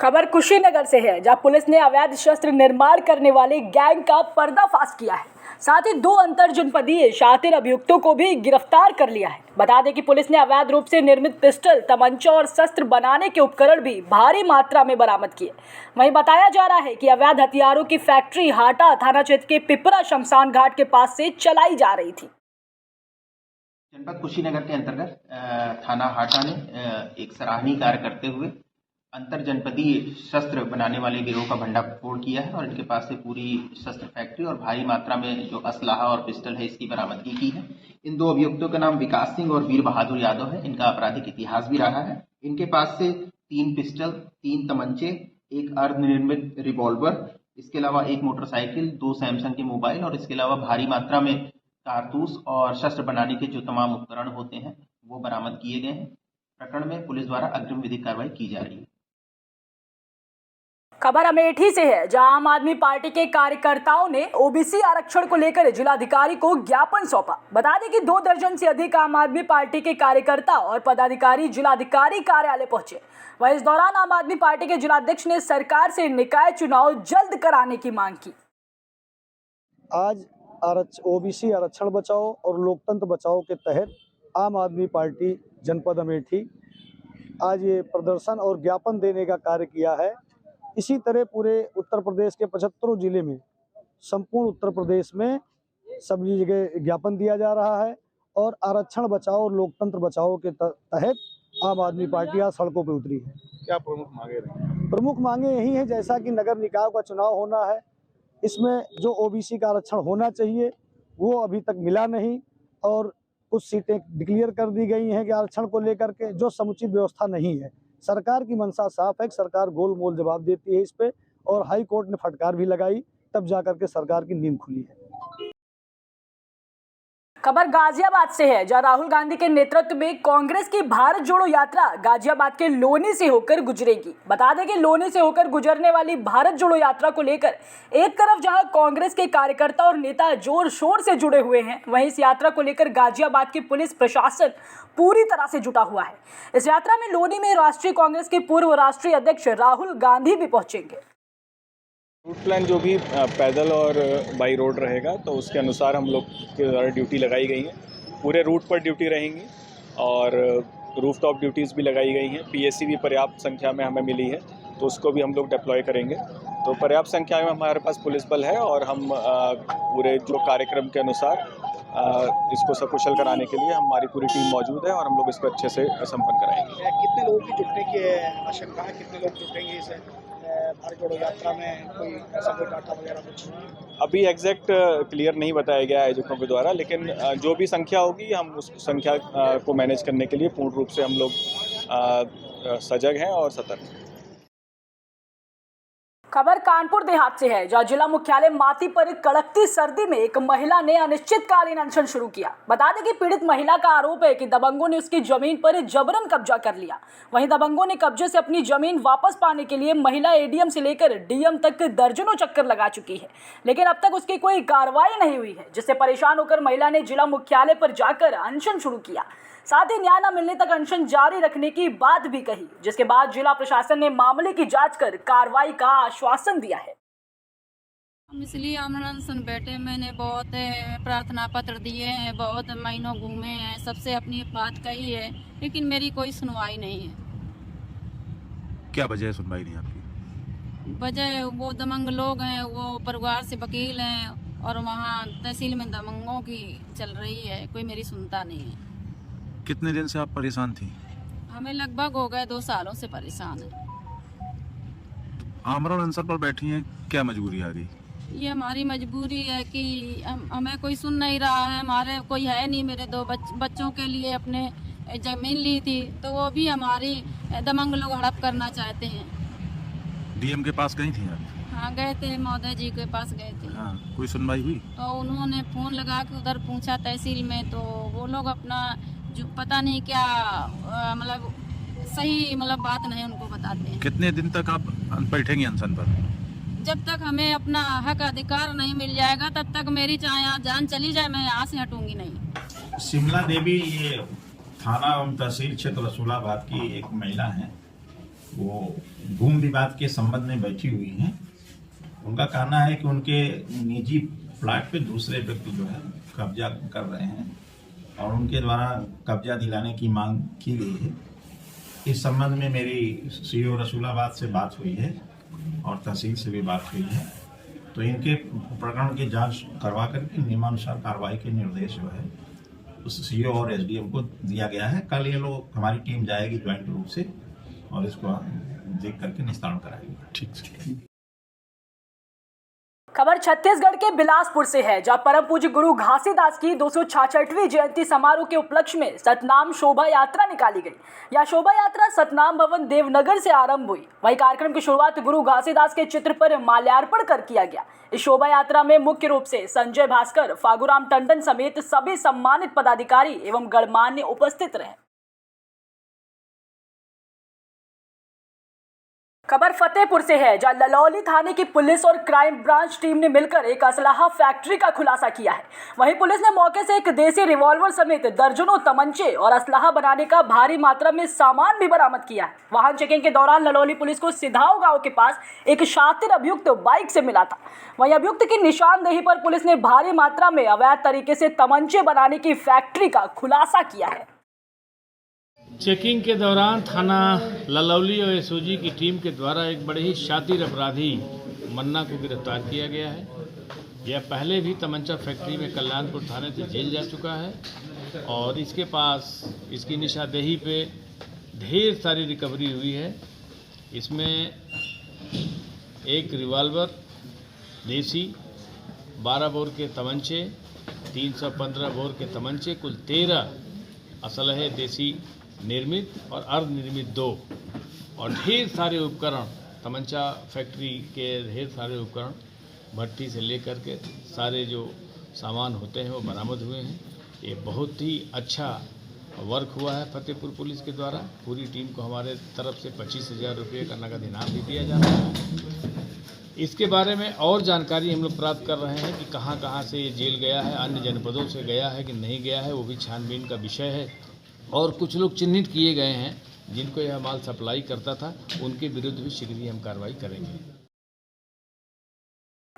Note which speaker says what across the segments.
Speaker 1: खबर कुशीनगर से है, जहां पुलिस ने अवैध शस्त्र निर्माण करने वाले गैंग का पर्दाफाश किया है। साथ ही 2 अंतर जनपदीय शातिर अभियुक्तों को भी गिरफ्तार कर लिया है। बता दें कि पुलिस ने अवैध रूप से निर्मित पिस्टल, तमंचा और शस्त्र बनाने के उपकरण भी भारी मात्रा में बरामद किए। वहीं बताया जा रहा है कि अवैध हथियारों की फैक्ट्री हाटा थाना क्षेत्र के पिपरा शमशान घाट के पास से चलाई जा रही थी।
Speaker 2: जनपद कुशीनगर के अंतर्गत थाना हाटा ने एक सराहनीय कार्य करते हुए अंतर जनपदीय शस्त्र बनाने वाले गिरोह का भंडाफोड़ किया है और इनके पास से पूरी शस्त्र फैक्ट्री और भारी मात्रा में जो असलाहा और पिस्टल है इसकी बरामदगी की है। इन 2 अभियुक्तों का नाम विकास सिंह और वीर बहादुर यादव है। इनका आपराधिक इतिहास भी रहा है। इनके पास से 3 पिस्टल, 3 तमंचे, एक अर्धनिर्मित रिवॉल्वर, इसके अलावा 1 मोटरसाइकिल, 2 सैमसंग के मोबाइल और इसके अलावा भारी मात्रा में कारतूस और शस्त्र बनाने के जो तमाम उपकरण होते हैं वो बरामद किए गए हैं। प्रकरण में पुलिस द्वारा अग्रिम विधिक कार्रवाई की जा रही है।
Speaker 1: खबर अमेठी से है, जहां आम आदमी पार्टी के कार्यकर्ताओं ने ओबीसी आरक्षण को लेकर जिलाधिकारी को ज्ञापन सौंपा। बता दें कि 2 दर्जन से अधिक आम आदमी पार्टी के कार्यकर्ता और पदाधिकारी जिलाधिकारी कार्यालय पहुंचे। वहीं इस दौरान आम आदमी पार्टी के जिलाध्यक्ष ने सरकार से निकाय चुनाव जल्द कराने की मांग की।
Speaker 3: आज ओबीसी आरक्षण बचाओ और लोकतंत्र बचाओ के तहत आम आदमी पार्टी जनपद अमेठी आज ये प्रदर्शन और ज्ञापन देने का कार्य किया है। इसी तरह पूरे उत्तर प्रदेश के 75 जिले में, संपूर्ण उत्तर प्रदेश में सभी जगह ज्ञापन दिया जा रहा है और आरक्षण बचाओ और लोकतंत्र बचाओ के तहत आम आदमी पार्टी आज सड़कों पर उतरी है।
Speaker 4: क्या प्रमुख मांगे रही?
Speaker 3: प्रमुख मांगे यही है, जैसा कि नगर निकाय का चुनाव होना है, इसमें जो ओबीसी का आरक्षण होना चाहिए वो अभी तक मिला नहीं और कुछ सीटें डिक्लेयर कर दी गई हैं कि आरक्षण को लेकर के जो समुचित व्यवस्था नहीं है। सरकार की मंशा साफ है, सरकार गोलमोल जवाब देती है इस पे और हाई कोर्ट ने फटकार भी लगाई, तब जाकर के सरकार की नींद खुली है।
Speaker 1: खबर गाजियाबाद से है, जहां राहुल गांधी के नेतृत्व में कांग्रेस की भारत जोड़ो यात्रा गाजियाबाद के लोनी से होकर गुजरेगी। बता दें कि लोनी से होकर गुजरने वाली भारत जोड़ो यात्रा को लेकर एक तरफ जहां कांग्रेस के कार्यकर्ता और नेता जोर शोर से जुड़े हुए हैं, वहीं इस यात्रा को लेकर गाजियाबाद की पुलिस प्रशासन पूरी तरह से जुटा हुआ है। इस यात्रा में लोनी में राष्ट्रीय कांग्रेस के पूर्व राष्ट्रीय अध्यक्ष राहुल गांधी भी पहुंचेंगे।
Speaker 4: रूट प्लान जो भी पैदल और बाई रोड रहेगा तो उसके अनुसार हम लोग के द्वारा ड्यूटी लगाई गई है। पूरे रूट पर ड्यूटी रहेंगी और रूफटॉप ड्यूटीज़ भी लगाई गई हैं। पीएससी भी पर्याप्त संख्या में हमें मिली है तो उसको भी हम लोग डिप्लॉय करेंगे। तो पर्याप्त संख्या में हमारे पास पुलिस बल है और हम पूरे जो कार्यक्रम के अनुसार इसको सकुशल कराने के लिए हमारी पूरी टीम मौजूद है और हम लोग इसको अच्छे से संपन्न कराएंगे।
Speaker 5: कितने लोगों की जुटने की आशंका है? कितने लोग जुटेंगे इस भारत जोड़ो यात्रा में? कोई ऐसा कोई डाटा वगैरह कुछ
Speaker 4: अभी एग्जैक्ट क्लियर नहीं बताया गया आयोजकों के द्वारा, लेकिन जो भी संख्या होगी हम उस संख्या को मैनेज करने के लिए पूर्ण रूप से हम लोग सजग हैं और सतर्क हैं।
Speaker 1: खबर कानपुर देहात से है, जहां जिला मुख्यालय माती पर कड़कती सर्दी में एक महिला ने अनिश्चितकालीन अनशन शुरू किया। बता दें कि पीड़ित महिला का आरोप है कि दबंगों ने उसकी जमीन पर जबरन कब्जा कर लिया। वहीं दबंगों ने कब्जे से अपनी जमीन वापस पाने के लिए महिला एडीएम से लेकर डीएम तक दर्जनों चक्कर लगा चुकी है, लेकिन अब तक उसकी कोई कार्रवाई नहीं हुई है, जिससे परेशान होकर महिला ने जिला मुख्यालय पर जाकर अनशन शुरू किया। साथ ही न्याय न मिलने तक अनशन जारी रखने की बात भी कही, जिसके बाद जिला प्रशासन ने मामले की जांच कर कार्रवाई का आश्वासन दिया है।
Speaker 6: हम इसलिए अनशन बैठे, मैंने बहुत प्रार्थना पत्र दिए हैं, बहुत महीनों घूमे हैं, सबसे अपनी बात कही है, लेकिन मेरी कोई सुनवाई नहीं है।
Speaker 7: क्या वजह है सुनवाई नहीं आपकी?
Speaker 6: वजह वो दबंग लोग हैं, वो परिवार से वकील हैं और वहाँ तहसील में दबंगों की चल रही है, कोई मेरी सुनता नहीं है।
Speaker 7: कितने दिन से आप परेशान थी?
Speaker 6: हमें लगभग हो गए 2 सालों से परेशान है।
Speaker 7: आमरण अनशन पर बैठी हैं, क्या मजबूरी आ गई?
Speaker 6: ये हमारी मजबूरी है कि हमें कोई सुन नहीं रहा है। हमारे कोई है नहीं, मेरे 2 बच्चों के लिए अपने जमीन ली थी तो वो भी हमारी दबंग लोग हड़प करना चाहते हैं।
Speaker 7: डीएम के पास गई थी आप?
Speaker 6: हाँ गए थे, महोदय जी के पास गए थे।
Speaker 7: हाँ, कोई सुनवाई हुई?
Speaker 6: तो उन्होंने फोन लगा के उधर पूछा तहसील में, तो वो लोग अपना जो पता नहीं क्या मतलब सही बात नहीं उनको बताते हैं।
Speaker 7: कितने दिन तक आप बैठेंगे अनशन पर?
Speaker 6: जब तक हमें अपना हक अधिकार नहीं मिल जाएगा तब तक मेरी चाहे यहाँ जान चली जाए, मैं यहाँ से हटूंगी नहीं।
Speaker 8: शिमला देवी ये थाना एवं तहसील क्षेत्र रसूलाबाद की एक महिला हैं वो भूमि विवाद के संबंध में बैठी हुई हैं। उनका कहना है कि उनके निजी प्लाट पे दूसरे व्यक्ति जो है कब्जा कर रहे हैं और उनके द्वारा कब्जा दिलाने की मांग की गई है। इस संबंध में मेरी सीओ रसूलाबाद से बात हुई है और तहसील से भी बात हुई है, तो इनके प्रकरण की जांच करवा करके नियमानुसार कार्रवाई के निर्देश जो है उस सीओ और एसडीएम को दिया गया है। कल ये लोग हमारी टीम जाएगी ज्वाइंट रूप से और इसको देख करके निस्तारण कराएगी। ठीक है।
Speaker 1: खबर छत्तीसगढ़ के बिलासपुर से है, जहां परम पूज्य गुरु घासीदास की 266वीं जयंती समारोह के उपलक्ष्य में सतनाम शोभा यात्रा निकाली गई। यह शोभा यात्रा सतनाम भवन देवनगर से आरंभ हुई। वहीं कार्यक्रम की शुरुआत गुरु घासीदास के चित्र पर माल्यार्पण कर किया गया। इस शोभा यात्रा में मुख्य रूप से संजय भास्कर, फागुराम टंडन समेत सभी सम्मानित पदाधिकारी एवं गणमान्य उपस्थित रहे। खबर फतेहपुर से है, जहां ललौली थाने की पुलिस और क्राइम ब्रांच टीम ने मिलकर एक असलाहा फैक्ट्री का खुलासा किया है। वहीं पुलिस ने मौके से एक देसी रिवॉल्वर समेत दर्जनों तमंचे और असलाहा बनाने का भारी मात्रा में सामान भी बरामद किया है। वाहन चेकिंग के दौरान ललौली पुलिस को सिधाव गांव के पास एक शातिर अभियुक्त बाइक से मिला था। वहीं अभियुक्त की निशानदेही पर पुलिस ने भारी मात्रा में अवैध तरीके से तमंचे बनाने की फैक्ट्री का खुलासा किया है।
Speaker 9: चेकिंग के दौरान थाना ललौली और एसओजी की टीम के द्वारा एक बड़े ही शातिर अपराधी मन्ना को गिरफ्तार किया गया है। यह पहले भी तमंचा फैक्ट्री में कल्याणपुर थाने से जेल जा चुका है और इसके पास इसकी निशानदेही पे ढेर सारी रिकवरी हुई है। इसमें एक रिवॉल्वर देसी, 12 बोर के तमंचे, 315 बोर के तमंचे, कुल 13 असलहे देसी निर्मित और अर्धनिर्मित 2 और ढेर सारे उपकरण, तमंचा फैक्ट्री के ढेर सारे उपकरण, भट्टी से लेकर के सारे जो सामान होते हैं वो बरामद हुए हैं। ये बहुत ही अच्छा वर्क हुआ है फतेहपुर पुलिस के द्वारा। पूरी टीम को हमारे तरफ से 25,000 रुपये का नगद इनाम भी दिया जा रहा है। इसके बारे में और जानकारी हम लोग प्राप्त कर रहे हैं कि कहाँ कहाँ से ये जेल गया है, अन्य जनपदों से गया है कि नहीं गया है, वो भी छानबीन का विषय है। और कुछ लोग चिन्हित किए गए हैं जिनको यह माल सप्लाई करता था, उनके विरुद्ध भी शीघ्र ही हम कार्रवाई करेंगे।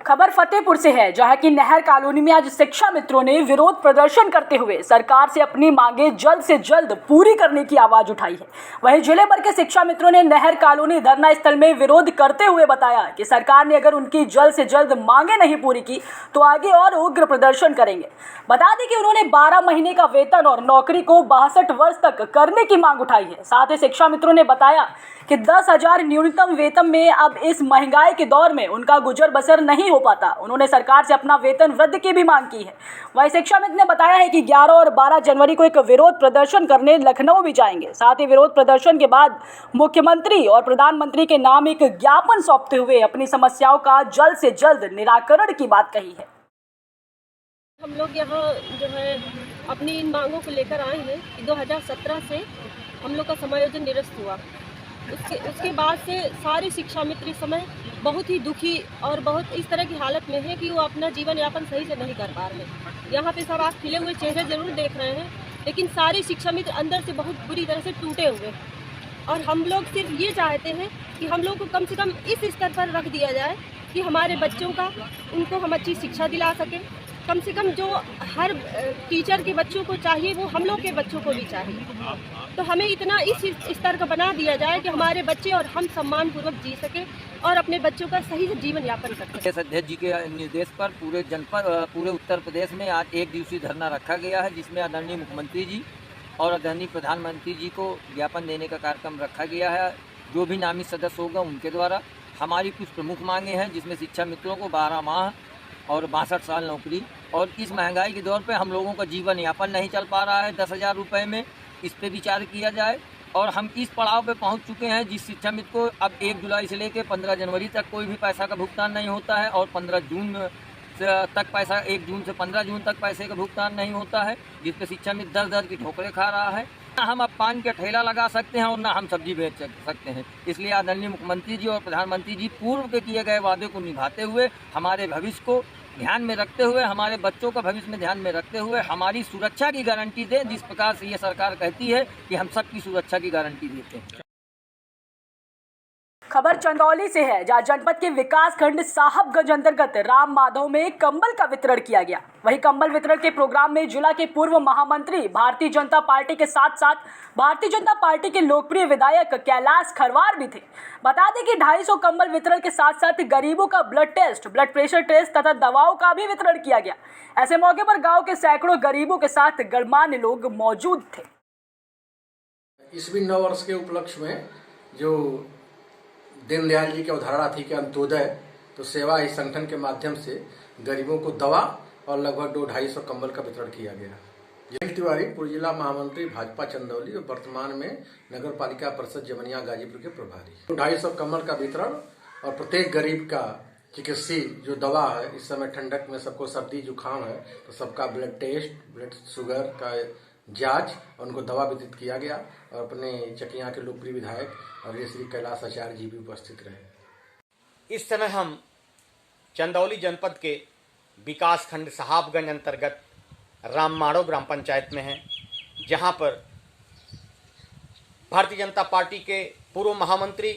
Speaker 1: खबर फतेहपुर से है, जहां की नहर कॉलोनी में आज शिक्षा मित्रों ने विरोध प्रदर्शन करते हुए सरकार से अपनी मांगे जल्द से जल्द पूरी करने की आवाज उठाई है। वहीं जिले भर के शिक्षा मित्रों ने नहर कॉलोनी धरना स्थल में विरोध करते हुए बताया कि सरकार ने अगर उनकी जल्द से जल्द मांगे नहीं पूरी की तो आगे और उग्र प्रदर्शन करेंगे। बता दें कि उन्होंने 12 महीने का वेतन और नौकरी को 62 वर्ष तक करने की मांग उठाई है। साथ ही शिक्षा मित्रों ने बताया कि 10,000 न्यूनतम वेतन में अब इस महंगाई के दौर में उनका गुजर बसर नहीं हो पाता। उन्होंने सरकार से अपना वेतन वृद्धि की भी मांग की है। वहीं शिक्षा मित्र ने बताया है कि 11 और 12 जनवरी को एक विरोध प्रदर्शन करने लखनऊ भी जाएंगे। साथ ही विरोध प्रदर्शन के बाद मुख्यमंत्री और प्रधानमंत्री के नाम एक ज्ञापन सौंपते हुए अपनी समस्याओं का जल्द से जल्द निराकरण की बात कही है।
Speaker 10: हम लोग यहाँ जो है अपनी इन मांगों को लेकर आए हैं कि 2017 से हम लोग का समायोजन निरस्त हुआ। उसके बाद से सारे शिक्षा मित्र इस समय बहुत ही दुखी और बहुत इस तरह की हालत में है कि वो अपना जीवन यापन सही से नहीं कर पा रहे हैं। यहाँ पे सब आप खिले हुए चेहरे जरूर देख रहे हैं, लेकिन सारे शिक्षा मित्र अंदर से बहुत बुरी तरह से टूटे हुए। और हम लोग सिर्फ ये चाहते हैं कि हम लोग को कम से कम इस स्तर पर रख दिया जाए कि हमारे बच्चों का उनको हम अच्छी शिक्षा दिला सकें। कम से कम जो हर टीचर के बच्चों को चाहिए वो हम लोग के बच्चों को भी चाहिए। तो हमें इतना इस स्तर का बना दिया जाए कि हमारे बच्चे और हम सम्मानपूर्वक जी सकें और अपने बच्चों का सही से जीवन यापन कर सकें।
Speaker 11: अध्यक्ष जी के निर्देश पर पूरे उत्तर प्रदेश में आज 1 दिवसीय धरना रखा गया है, जिसमें आदरणीय मुख्यमंत्री जी और आदरणीय प्रधानमंत्री जी को ज्ञापन देने का कार्यक्रम रखा गया है। जो भी नामित सदस्य होगा उनके द्वारा हमारी कुछ प्रमुख मांगे हैं, जिसमें शिक्षा मित्रों को 12 माह और 62 साल नौकरी, और इस महंगाई के दौर पे हम लोगों का जीवन यापन नहीं चल पा रहा है 10,000 रुपये में, इस पे विचार किया जाए। और हम इस पड़ाव पे पहुंच चुके हैं जिस शिक्षा मित्र को अब 1 जुलाई से लेकर 15 जनवरी तक कोई भी पैसा का भुगतान नहीं होता है और 15 जून तक पैसा 1 जून से 15 जून तक पैसे का भुगतान नहीं होता है, जिस पे शिक्षा मित्र दर दर की ठोकरें खा रहा है। ना हम अब पान का ठेला लगा सकते हैं और ना हम सब्जी बेच सकते हैं। इसलिए आदरणीय मुख्यमंत्री जी और प्रधानमंत्री जी पूर्व के किए गए वादे को निभाते हुए, हमारे भविष्य को ध्यान में रखते हुए, हमारे बच्चों का भविष्य में ध्यान में रखते हुए हमारी सुरक्षा की गारंटी दें, जिस प्रकार से ये सरकार कहती है कि हम सबकी सुरक्षा की गारंटी देते हैं।
Speaker 1: खबर चंदौली से है, जहां जनपद के विकास खंड साहबगंज अंतर्गत राम माधव में कंबल का वितरण किया गया। वहीं कंबल वितरण के प्रोग्राम में जिला के पूर्व महामंत्री भारतीय जनता पार्टी के साथ साथ भारतीय जनता पार्टी के लोकप्रिय विधायक कैलाश खरवार भी थे। बता दें कि 250 कंबल वितरण के साथ साथ गरीबों का blood test, blood pressure test तथा दवाओं का भी वितरण किया गया। ऐसे मौके पर गाँव के सैकड़ों गरीबों के साथ गणमान्य लोग मौजूद थे।
Speaker 12: इस भी 9 वर्ष के उपलक्ष्य में जो दीनदयाल जी की अवधारणा थी कि अंत्योदय, तो सेवा इस संगठन के माध्यम से गरीबों को दवा और लगभग 250 कंबल का वितरण किया गया। जयेश तिवारी पूर्व जिला महामंत्री भाजपा चंदौली और वर्तमान में नगर पालिका परिषद जमनिया गाजीपुर के प्रभारी। 250 कंबल का वितरण और प्रत्येक गरीब का चिकित्सीय जो दवा है, इस समय ठंडक में सबको सर्दी जुकाम है तो सबका ब्लड टेस्ट, ब्लड शुगर का जांच और उनको दवा वितरित किया गया। और अपने चकिया के लोकप्रिय विधायक और श्री कैलाश आचार्य जी भी उपस्थित रहे।
Speaker 13: इस समय हम चंदौली जनपद के विकास खंड साहबगंज अंतर्गत राममाड़ो ग्राम पंचायत में हैं, जहां पर भारतीय जनता पार्टी के पूर्व महामंत्री,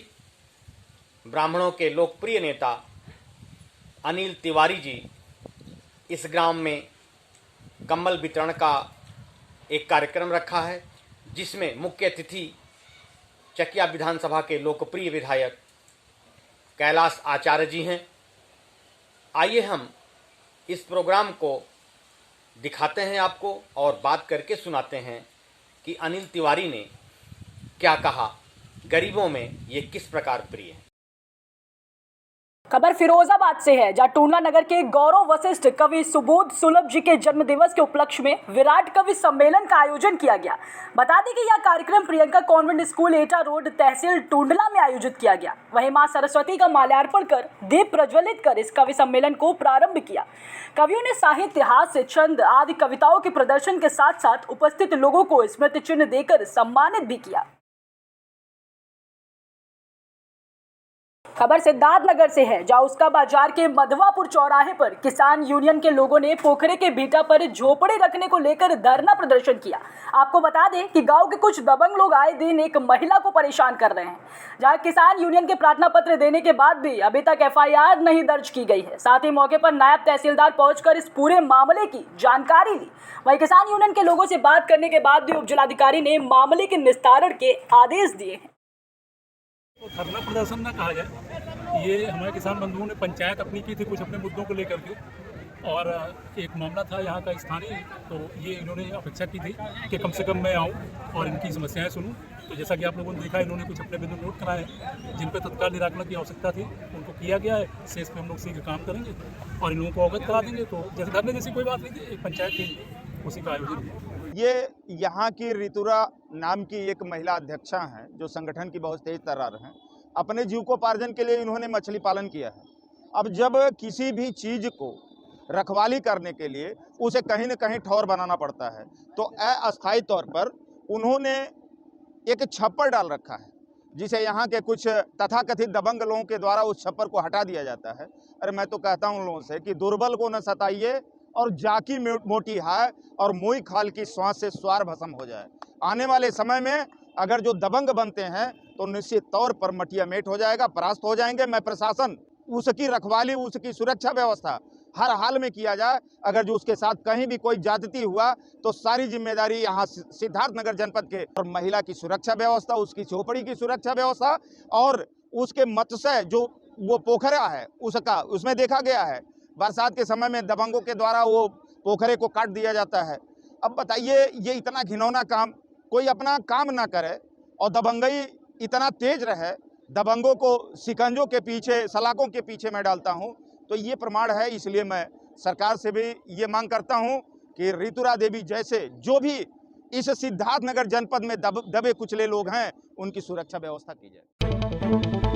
Speaker 13: ब्राह्मणों के लोकप्रिय नेता अनिल तिवारी जी इस ग्राम में कंबल वितरण का एक कार्यक्रम रखा है, जिसमें मुख्य अतिथि चकिया विधानसभा के लोकप्रिय विधायक कैलाश आचार्य जी हैं। आइए हम इस प्रोग्राम को दिखाते हैं आपको और बात करके सुनाते हैं कि अनिल तिवारी ने क्या कहा, गरीबों में ये किस प्रकार प्रिय है।
Speaker 1: खबर फिरोजाबाद से है, जहां टूंडला नगर के गौरव वशिष्ठ कवि सुबोध सुलभ जी के जन्म दिवस के उपलक्ष्य में विराट कवि सम्मेलन का आयोजन किया गया। बता दें कि यह कार्यक्रम प्रियंका कॉन्वेंट स्कूल, एटा रोड, तहसील टूंडला में आयोजित किया गया। वहीं मां सरस्वती का माल्यार्पण कर दीप प्रज्वलित कर इस कवि सम्मेलन को प्रारंभ किया। कवियों ने साहित्य, हास्य, छंद आदि कविताओं के प्रदर्शन के साथ साथ उपस्थित लोगों को स्मृति चिन्ह देकर सम्मानित भी किया। खबर सिद्धार्थनगर से है, जहां उसका बाजार के मधवापुर चौराहे पर किसान यूनियन के लोगों ने पोखरे के बीटा पर झोपड़े रखने को लेकर धरना प्रदर्शन किया। आपको बता दें कि गांव के कुछ दबंग लोग आए दिन एक महिला को परेशान कर रहे हैं, जहां किसान यूनियन के प्रार्थना पत्र देने के बाद भी अभी तक FIR नहीं दर्ज की गई है। साथ ही मौके पर नायब तहसीलदार पहुंचकर इस पूरे मामले की जानकारी ली। वहीं किसान यूनियन के लोगों से बात करने के बाद भी उप जिलाधिकारी ने मामले के निस्तारण के आदेश दिए हैं।
Speaker 14: तो धरना प्रदर्शन न कहा जाए, ये हमारे किसान बंधुओं ने पंचायत अपनी की थी कुछ अपने मुद्दों को लेकर के, और एक मामला था यहाँ का स्थानीय, तो ये इन्होंने अपेक्षा की थी कि कम से कम मैं आऊँ और इनकी समस्याएं सुनूं। तो जैसा कि आप लोगों ने देखा, इन्होंने कुछ अपने बिंदु नोट कराए जिन पर तत्काल निराकरण की आवश्यकता थी, उनको किया गया है। शेष पे हम लोग शीघ्र काम करेंगे और इन लोगों को अवगत करा देंगे। तो जैसे धरने जैसी कोई बात नहीं थी, एक पंचायत थी, उसी का आयोजन किया।
Speaker 15: ये यहाँ की ऋतुरा नाम की एक महिला अध्यक्षा हैं, जो संगठन की बहुत तेज तर्रार हैं। अपने जीविकोपार्जन के लिए इन्होंने मछली पालन किया है। अब जब किसी भी चीज़ को रखवाली करने के लिए उसे कहीं न कहीं ठौर बनाना पड़ता है, तो अस्थायी तौर पर उन्होंने एक छप्पर डाल रखा है, जिसे यहाँ के कुछ तथाकथित दबंग लोगों के द्वारा उस छप्पर को हटा दिया जाता है। अरे मैं तो कहता हूँ उन लोगों से कि दुर्बल को न सताइए और जाकी मोटी है और मुई खाल की श्वास से स्वार भस्म हो जाए। आने वाले समय में अगर जो दबंग बनते हैं तो निश्चित तौर पर मटिया मेट हो जाएगा, परास्त हो जाएंगे। मैं प्रशासन उसकी रखवाली, उसकी सुरक्षा व्यवस्था हर हाल में किया जाए। अगर जो उसके साथ कहीं भी कोई ज्यादती हुआ तो सारी जिम्मेदारी यहाँ सिद्धार्थनगर जनपद के, और महिला की सुरक्षा व्यवस्था, उसकी झोपड़ी की सुरक्षा व्यवस्था और उसके मत्स्य जो वो पोखरा है उसका, उसमें देखा गया है बरसात के समय में दबंगों के द्वारा वो पोखरे को काट दिया जाता है। अब बताइए, ये इतना घिनौना काम कोई अपना काम ना करे और दबंगई इतना तेज रहे, दबंगों को शिकंजों के पीछे, सलाखों के पीछे मैं डालता हूं, तो ये प्रमाण है। इसलिए मैं सरकार से भी ये मांग करता हूं कि ऋतुरा देवी जैसे जो भी इस सिद्धार्थनगर जनपद में दबे कुचले लोग हैं, उनकी सुरक्षा व्यवस्था की जाए।